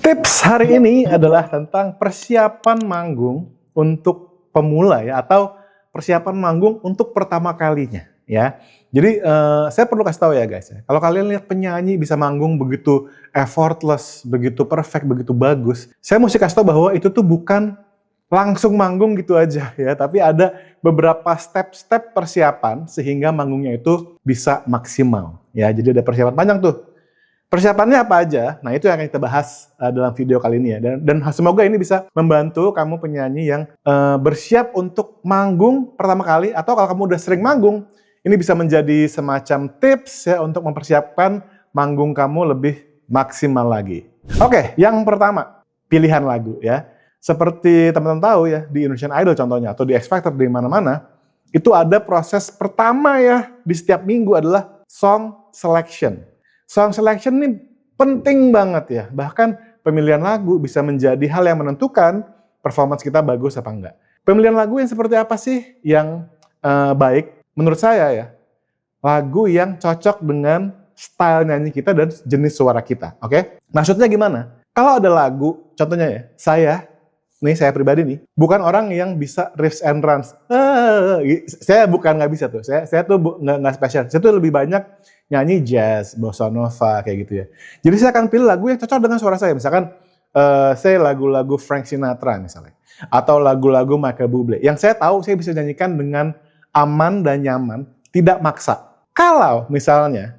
Tips hari ini adalah tentang persiapan manggung untuk pemula ya, atau persiapan manggung untuk pertama kalinya ya. Jadi saya perlu kasih tahu ya guys ya, kalau kalian lihat penyanyi bisa manggung begitu effortless, begitu perfect, begitu bagus, saya mesti kasih tahu bahwa itu tuh bukan langsung manggung gitu aja ya, tapi ada beberapa step-step persiapan sehingga manggungnya itu bisa maksimal ya. Jadi ada persiapan panjang tuh. Persiapannya apa aja? Nah, itu yang akan kita bahas dalam video kali ini ya. Dan semoga ini bisa membantu kamu penyanyi yang bersiap untuk manggung pertama kali, atau kalau kamu udah sering manggung, ini bisa menjadi semacam tips ya untuk mempersiapkan manggung kamu lebih maksimal lagi. Oke, yang pertama, pilihan lagu ya. Seperti teman-teman tahu ya, di Indonesian Idol contohnya, atau di X Factor, di mana-mana, itu ada proses pertama ya di setiap minggu adalah song selection. Song selection ini penting banget ya. Bahkan pemilihan lagu bisa menjadi hal yang menentukan performance kita bagus apa enggak. Pemilihan lagu yang seperti apa sih yang baik? Menurut saya ya, lagu yang cocok dengan style nyanyi kita dan jenis suara kita. Oke? Maksudnya gimana? Kalau ada lagu, contohnya ya, saya pribadi nih, bukan orang yang bisa riffs and runs. Saya bukan nggak bisa tuh. Saya tuh nggak spesial. Saya tuh lebih banyak nyanyi jazz, bossa nova, kayak gitu ya. Jadi saya akan pilih lagu yang cocok dengan suara saya. Misalkan saya lagu-lagu Frank Sinatra misalnya. Atau lagu-lagu Michael Bublé. Yang saya tahu saya bisa nyanyikan dengan aman dan nyaman, tidak maksa. Kalau misalnya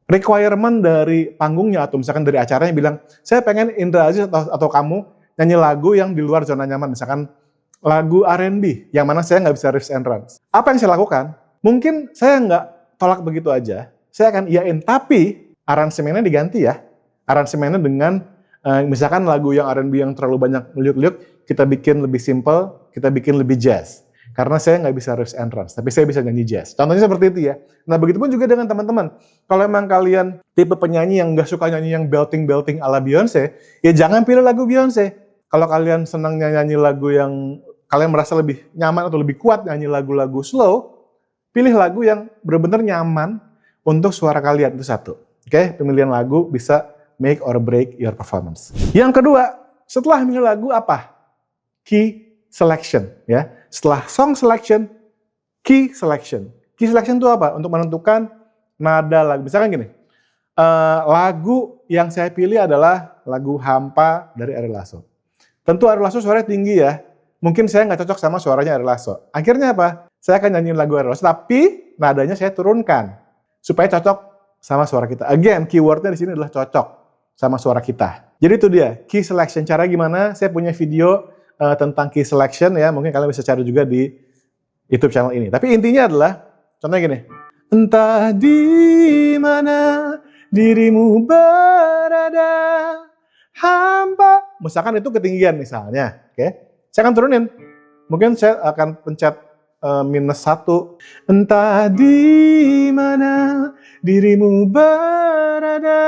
requirement dari panggungnya atau misalkan dari acaranya bilang, saya pengen Indra Aziz atau kamu nyanyi lagu yang di luar zona nyaman. Misalkan lagu R&B, yang mana saya nggak bisa riffs and runs. Apa yang saya lakukan? Mungkin saya nggak tolak begitu aja. Saya akan iyain, tapi aransemennya diganti ya. Aransemennya dengan, misalkan lagu yang R&B yang terlalu banyak meliuk-liuk, kita bikin lebih simple, kita bikin lebih jazz. Karena saya nggak bisa riffs and runs, tapi saya bisa nyanyi jazz. Contohnya seperti itu ya. Nah, begitupun juga dengan teman-teman. Kalau emang kalian tipe penyanyi yang nggak suka nyanyi yang belting-belting ala Beyonce, ya jangan pilih lagu Beyonce. Kalau kalian senang nyanyi lagu yang kalian merasa lebih nyaman atau lebih kuat nyanyi lagu-lagu slow, pilih lagu yang benar-benar nyaman untuk suara kalian, itu satu. Oke, pemilihan lagu bisa make or break your performance. Yang kedua, setelah memilih lagu apa? Key selection ya. Setelah song selection, key selection. Key selection itu apa? Untuk menentukan nada lagu. Misalkan gini, lagu yang saya pilih adalah lagu Hampa dari Ari Lasso. Tentu Ari Lasso suaranya tinggi ya. Mungkin saya nggak cocok sama suaranya Ari Lasso. Akhirnya apa? Saya akan nyanyiin lagu Ari Lasso, tapi nadanya saya turunkan supaya cocok sama suara kita. Again, keywordnya di sini adalah cocok sama suara kita. Jadi itu dia, key selection. Cara gimana? Saya punya video tentang key selection ya. Mungkin kalian bisa cari juga di YouTube channel ini. Tapi intinya adalah, contohnya gini. Entah di mana dirimu berada, hampa. Misalkan itu ketinggian misalnya. Oke. Saya akan turunin. Mungkin saya akan pencet -1. Entah di mana dirimu berada,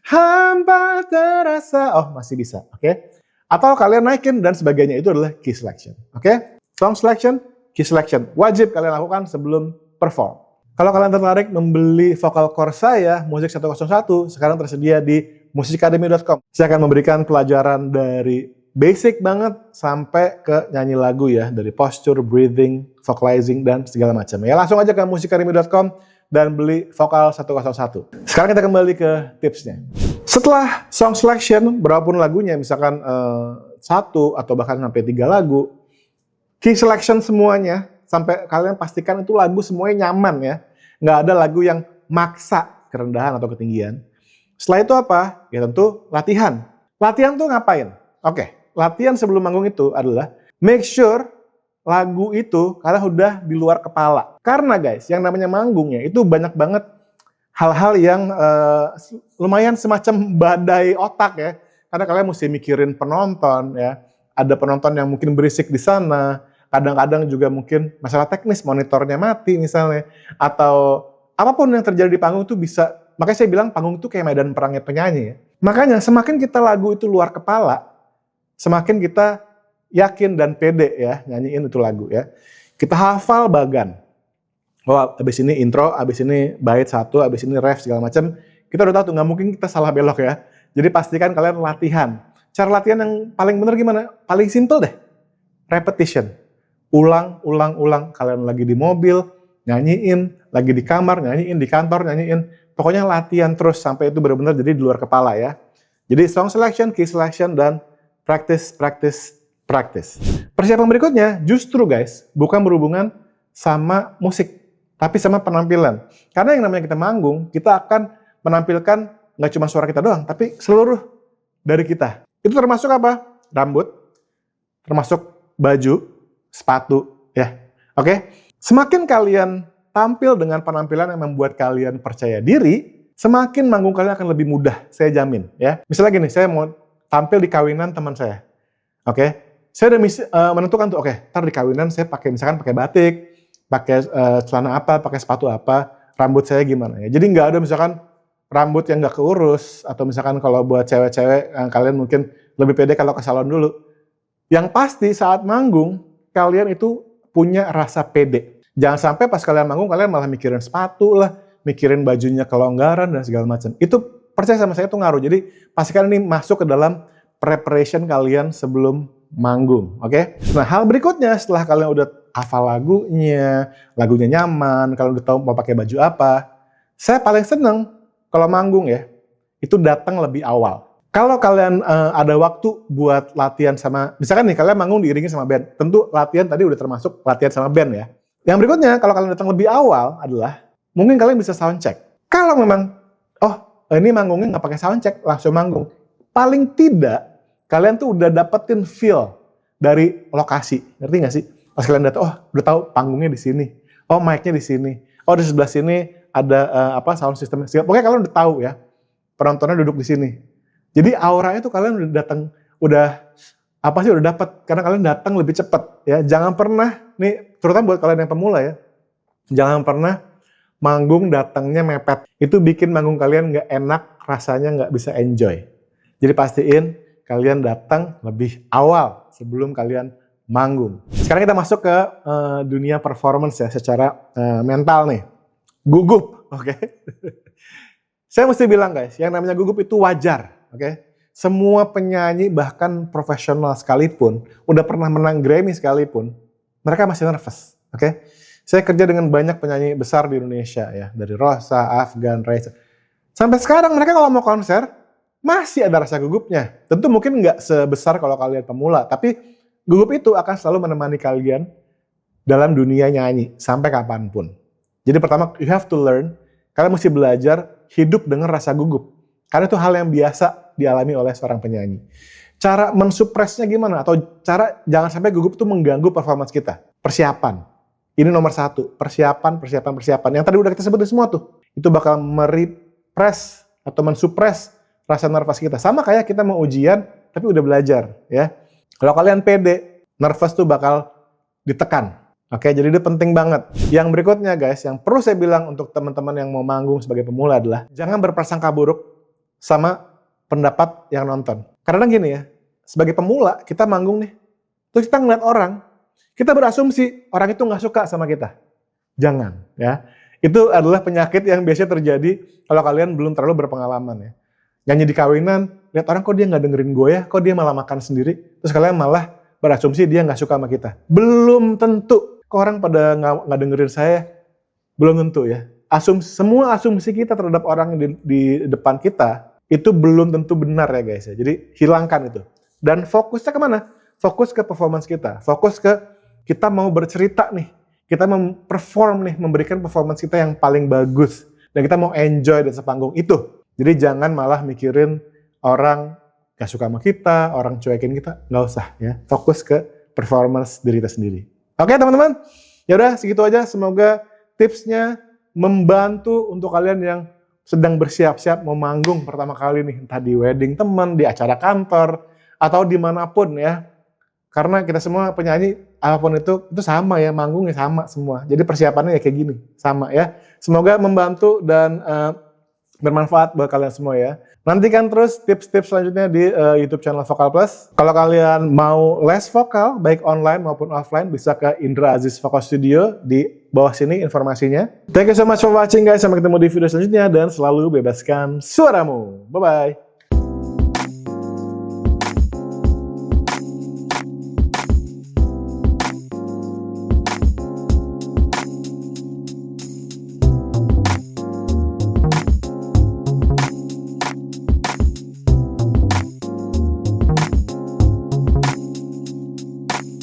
hampa terasa. Oh, masih bisa, oke? Atau kalian naikin dan sebagainya, itu adalah key selection, oke? Song selection, key selection, wajib kalian lakukan sebelum perform. Kalau kalian tertarik membeli vocal course saya, Musik 101, sekarang tersedia di musikacademy.com. Saya akan memberikan pelajaran dari basic banget sampai ke nyanyi lagu ya, dari posture, breathing, vocalizing, dan segala macam. Ya, langsung aja ke musikacademy.com dan beli vokal 101. Sekarang kita kembali ke tipsnya. Setelah song selection, berapapun lagunya, misalkan 1 atau bahkan sampai 3 lagu, key selection semuanya, sampai kalian pastikan itu lagu semuanya nyaman ya. Nggak ada lagu yang maksa kerendahan atau ketinggian. Setelah itu apa? Ya tentu latihan. Latihan tuh ngapain? Oke. Latihan sebelum manggung itu adalah make sure lagu itu kalian udah di luar kepala. Karena guys, yang namanya manggungnya itu banyak banget hal-hal yang lumayan semacam badai otak ya. Karena kalian mesti mikirin penonton ya. Ada penonton yang mungkin berisik di sana. Kadang-kadang juga mungkin masalah teknis, monitornya mati misalnya. Atau apapun yang terjadi di panggung itu bisa. Makanya saya bilang panggung itu kayak medan perangnya penyanyi ya. Makanya semakin kita lagu itu luar kepala, semakin kita yakin dan pede ya nyanyiin itu lagu ya. Kita hafal bagan. Oh, abis ini intro, abis ini bait 1, abis ini ref segala macam. Kita udah tahu tuh, nggak mungkin kita salah belok ya. Jadi pastikan kalian latihan. Cara latihan yang paling benar gimana? Paling simple deh. Repetition. Ulang. Kalian lagi di mobil, nyanyiin. Lagi di kamar, nyanyiin. Di kantor, nyanyiin. Pokoknya latihan terus sampai itu benar-benar jadi di luar kepala ya. Jadi song selection, key selection, dan practice. Persiapan berikutnya justru guys, bukan berhubungan sama musik, tapi sama penampilan. Karena yang namanya kita manggung, kita akan menampilkan nggak cuma suara kita doang, tapi seluruh dari kita. Itu termasuk apa? Rambut, termasuk baju, sepatu, ya. Oke? Semakin kalian tampil dengan penampilan yang membuat kalian percaya diri, semakin manggung kalian akan lebih mudah, saya jamin, ya. Misalnya gini, saya mau tampil di kawinan teman saya. Oke? Saya udah menentukan tuh, oke, ntar di kawinan saya misalkan pakai batik, pakai celana apa, pakai sepatu apa, rambut saya gimana ya. Jadi nggak ada misalkan rambut yang nggak keurus, atau misalkan kalau buat cewek-cewek, kalian mungkin lebih pede kalau ke salon dulu. Yang pasti saat manggung, kalian itu punya rasa pede. Jangan sampai pas kalian manggung, kalian malah mikirin sepatu lah, mikirin bajunya kelonggaran dan segala macam. Itu percaya sama saya itu ngaruh. Jadi pastikan ini masuk ke dalam preparation kalian sebelum manggung, oke? Nah, hal berikutnya setelah kalian udah hafal lagunya nyaman, kalian udah tahu mau pakai baju apa, saya paling seneng kalau manggung ya, itu datang lebih awal. Kalau kalian ada waktu buat latihan sama, misalkan nih kalian manggung diiringi sama band, tentu latihan tadi udah termasuk latihan sama band ya. Yang berikutnya, kalau kalian datang lebih awal adalah, mungkin kalian bisa sound check. Kalau memang, ini manggungnya nggak pakai sound check, langsung manggung. Paling tidak, kalian tuh udah dapetin feel dari lokasi, ngerti nggak sih? Pas kalian datang, udah tahu panggungnya di sini, mic-nya di sini, di sebelah sini ada sound system. Pokoknya kalian udah tahu ya, penontonnya duduk di sini. Jadi auranya tuh kalian udah datang, udah dapat karena kalian datang lebih cepat ya. Jangan pernah nih, terutama buat kalian yang pemula ya, jangan pernah manggung datangnya mepet. Itu bikin manggung kalian nggak enak, rasanya nggak bisa enjoy. Jadi pastiin kalian datang lebih awal sebelum kalian manggung. Sekarang kita masuk ke dunia performance ya, secara mental nih. Gugup, oke? Saya mesti bilang guys, yang namanya gugup itu wajar, oke? Semua penyanyi bahkan profesional sekalipun, udah pernah menang Grammy sekalipun, mereka masih nervous, oke? Saya kerja dengan banyak penyanyi besar di Indonesia ya, dari Rosa, Afgan, Raisa. Sampai sekarang mereka kalau mau konser, masih ada rasa gugupnya. Tentu mungkin nggak sebesar kalau kalian pemula, tapi gugup itu akan selalu menemani kalian dalam dunia nyanyi sampai kapanpun. Jadi pertama, you have to learn, kalian mesti belajar hidup dengan rasa gugup. Karena itu hal yang biasa dialami oleh seorang penyanyi. Cara mensupresnya gimana? Atau cara jangan sampai gugup itu mengganggu performance kita. Persiapan. Ini nomor 1, persiapan. Yang tadi udah kita sebutin semua tuh. Itu bakal merepress atau mensupres rasa nervous kita. Sama kayak kita mau ujian, tapi udah belajar, ya. Kalau kalian pede, nervous tuh bakal ditekan. Oke, jadi itu penting banget. Yang berikutnya guys, yang perlu saya bilang untuk teman-teman yang mau manggung sebagai pemula adalah, jangan berprasangka buruk sama pendapat yang nonton. Karena gini ya, sebagai pemula, kita manggung nih, terus kita ngeliat orang, kita berasumsi orang itu nggak suka sama kita. Jangan, ya. Itu adalah penyakit yang biasanya terjadi kalau kalian belum terlalu berpengalaman ya. Nyanyi di kawinan, lihat orang kok dia nggak dengerin gue ya, kok dia malah makan sendiri, terus kalian malah berasumsi dia nggak suka sama kita. Belum tentu, kok orang pada nggak dengerin saya, belum tentu ya. Semua asumsi kita terhadap orang di depan kita, itu belum tentu benar ya guys ya. Jadi hilangkan itu. Dan fokusnya kemana? Fokus ke performance kita, fokus ke kita mau bercerita nih, kita memperform nih, memberikan performance kita yang paling bagus, dan kita mau enjoy di sepanggung itu. Jadi jangan malah mikirin orang gak suka sama kita, orang cuekin kita, nggak usah ya. Fokus ke performance diri kita sendiri. Oke teman-teman, ya udah segitu aja. Semoga tipsnya membantu untuk kalian yang sedang bersiap-siap mau manggung pertama kali nih, entah di wedding teman, di acara kantor, atau dimanapun ya. Karena kita semua penyanyi, apapun itu sama ya, manggungnya sama semua. Jadi persiapannya ya kayak gini, sama ya. Semoga membantu dan bermanfaat buat kalian semua ya. Nantikan terus tips-tips selanjutnya di YouTube channel Vokal Plus. Kalau kalian mau les vokal, baik online maupun offline, bisa ke Indra Aziz Vokal Studio, di bawah sini informasinya. Thank you so much for watching guys, sampai ketemu di video selanjutnya, dan selalu bebaskan suaramu. Bye-bye.